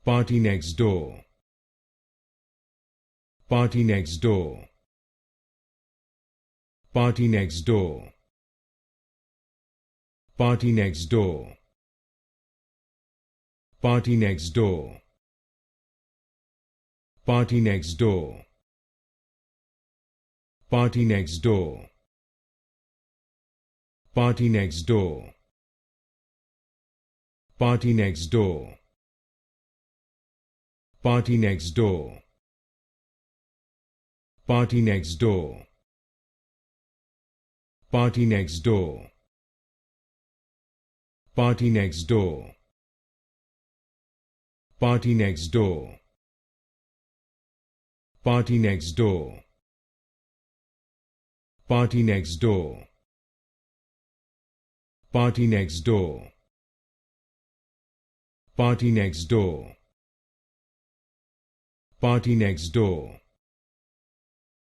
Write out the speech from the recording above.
Party next door. Party next door. Party next door. Party next door. Party next door. Party next door. Party next door. Party next door. Party next door. Party next door. Party next door. Party next door. Party next door. Party next door. Party next door. Party next door. Party next door. Party next door. Party next door.